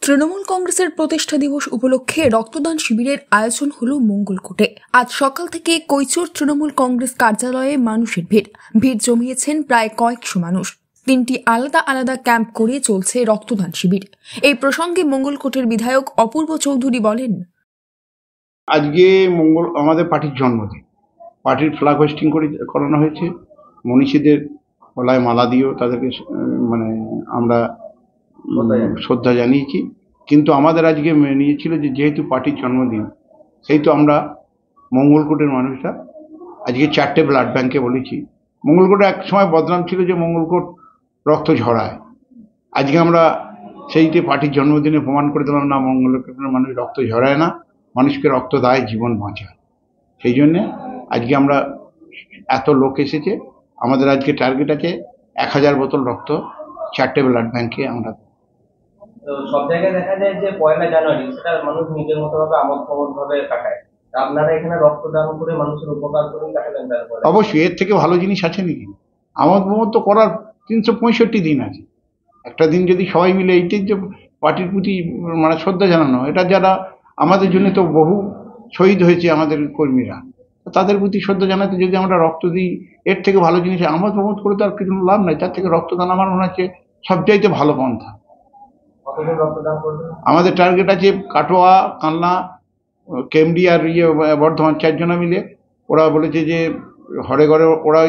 তৃণমূল কংগ্রেসের প্রতিষ্ঠা দিবস উপলক্ষে রক্তদান শিবিরের আয়োজন হলো মঙ্গলকোটে। আজ সকাল থেকে কৈচর তৃণমূল কংগ্রেস কার্যালয়ে মানুষের ভিড় জমিয়েছেন প্রায় কয়েকশো মানুষ। 3টি আলাদা আলাদা ক্যাম্প করে চলছে রক্তদান শিবির। এই প্রসঙ্গে মঙ্গলকোটের বিধায়ক অপূর্ব চৌধুরী বলেন, আজকে আমাদের পার্টির জন্মদিন, পার্টির ফ্ল্যাগ হোস্টিং করানো হয়েছে। মনীষীদের গলায় মালা দিয়েও তাদেরকে আমরা শ্রদ্ধা জানিয়েছি। কিন্তু আমাদের আজকে নিয়েছিল যেহেতু পার্টির জন্মদিন, সেই তো আমরা মঙ্গলকোটের মানুষরা আজকে 4টে ব্লাড ব্যাংকে বলেছি। মঙ্গলকোটে এক সময় বদনাম ছিল যে মঙ্গলকোট রক্ত ঝরায়। আজকে আমরা সেইটি পার্টির জন্মদিনে প্রমাণ করে দিলাম, না, মঙ্গলকোটের মানুষ রক্ত ঝরায় না, মানুষকে রক্ত দেয়, জীবন বাঁচায়। সেই জন্যে আজকে আমরা এত লোক এসেছে। আমাদের আজকে টার্গেট আছে 1000 বোতল রক্ত 4টে ব্লাড ব্যাংকে আমরা। সব জায়গায় দেখা যায় যে 1 জানুয়ারি সেটা মানুষ নিজের মতো ভাবে আমোদ প্রমোদ ভাবে কাটায়। আপনারা এখানে রক্তদান করে মানুষের উপকার করে কাটাবেন? অবশ্যই, এর থেকে ভালো জিনিস আছে নাকি? আমোদ প্রমোদ তো করার 365 দিন আছে। একটা দিন যদি সবাই মিলে এইটাই যে পার্টির প্রতি শ্রদ্ধা জানানো, এটা যারা আমাদের জন্য তো বহু শহীদ হয়েছে আমাদের কর্মীরা, তাদের প্রতি শ্রদ্ধা জানাতে যদি আমরা রক্ত দিই, এর থেকে ভালো জিনিস আমোদ প্রমোদ করে তো আর কিছু লাভ নাই। তার থেকে রক্তদান আমার মনে হচ্ছে সবচাইতে ভালো পন্থা। আমাদের টার্গেট আছে কাটোয়া, কালনা, কেমডি আর বর্ধমান, 4 জনা মিলে। ওরা বলেছে যে ঘরে ঘরে ওরা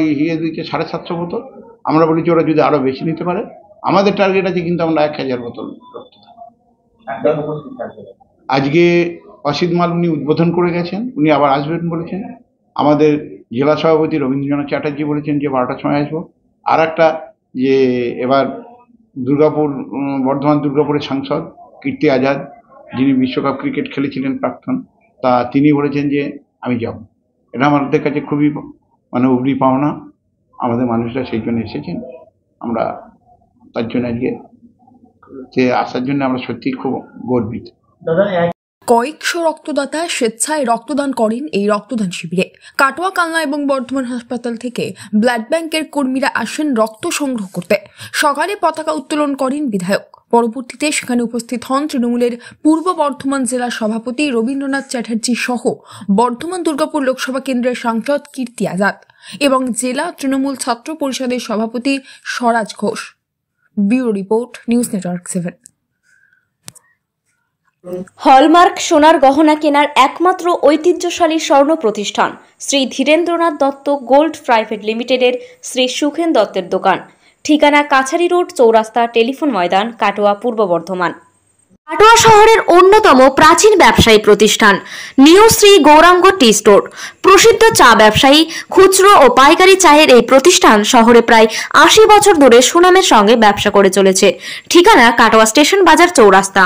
দিচ্ছে 750 বোতল। আমরা বলেছি ওরা যদি আরো বেশি নিতে পারে। আমাদের টার্গেট আছে কিন্তু আমরা 1000 বোতল রক্তদান। আজকে অসিত মাল উনি উদ্বোধন করে গেছেন, উনি আবার আসবেন বলেছেন। আমাদের জেলা সভাপতি রবীন্দ্রনাথ চ্যাটার্জি বলেছেন যে 12টার সময় আসবো। আর একটা যে এবার বর্ধমান দুর্গাপুরের সাংসদ কীর্তি আজাদ, যিনি বিশ্বকাপ ক্রিকেট খেলেছিলেন প্রাক্তন, তিনি বলেছেন যে আমি যাব। এটা আমাদের কাছে খুবই উপরি পাওনা। আমাদের মানুষরা সেই জন্য এসেছেন। আমরা তার জন্য আজকে আসার জন্য আমরা সত্যি খুব গর্বিত। কয়েকশো রক্তদাতা স্বেচ্ছায় রক্তদান করেন এই রক্তদান শিবিরে। কাটোয়া, কালনা এবং বর্ধমান হাসপাতাল থেকে ব্লাড ব্যাংকের কর্মীরা আসেন রক্ত সংগ্রহ করতে। সকালে পতাকা উত্তোলন করেন বিধায়ক। পরবর্তীতে সেখানে উপস্থিত হন তৃণমূলের পূর্ব বর্ধমান জেলা সভাপতি রবীন্দ্রনাথ চ্যাটার্জি সহ বর্ধমান দুর্গাপুর লোকসভা কেন্দ্রের সাংসদ কীর্তি আজাদ এবং জেলা তৃণমূল ছাত্র পরিষদের সভাপতি Swaraj Ghosh. Bureau report, news network 7। Hallmark সোনার গহনা কেনার একমাত্র ঐতিহ্যশালী স্বর্ণ প্রতিষ্ঠান শ্রী ধীরেন্দ্রনাথ দত্ত গোল্ড প্রাইভেট লিমিটেডের শ্রী সুখেন দত্তের দোকান। ঠিকানা কাছারি রোড, চৌরাস্তা, টেলিফোন ময়দান, কাটোয়া, পূর্ব বর্ধমান। কাটোয়া শহরের অন্যতম প্রাচীন ব্যবসায়ী প্রতিষ্ঠান new Shri Gauranga tea store. প্রসিদ্ধ চা ব্যবসায়ী, খুচরো ও পাইকারি চায়ের এই প্রতিষ্ঠান শহরে প্রায় 80 বছর ধরে সুনামের সঙ্গে ব্যবসা করে চলেছে। ঠিকানা কাটোয়া স্টেশন বাজার, চৌরাস্তা।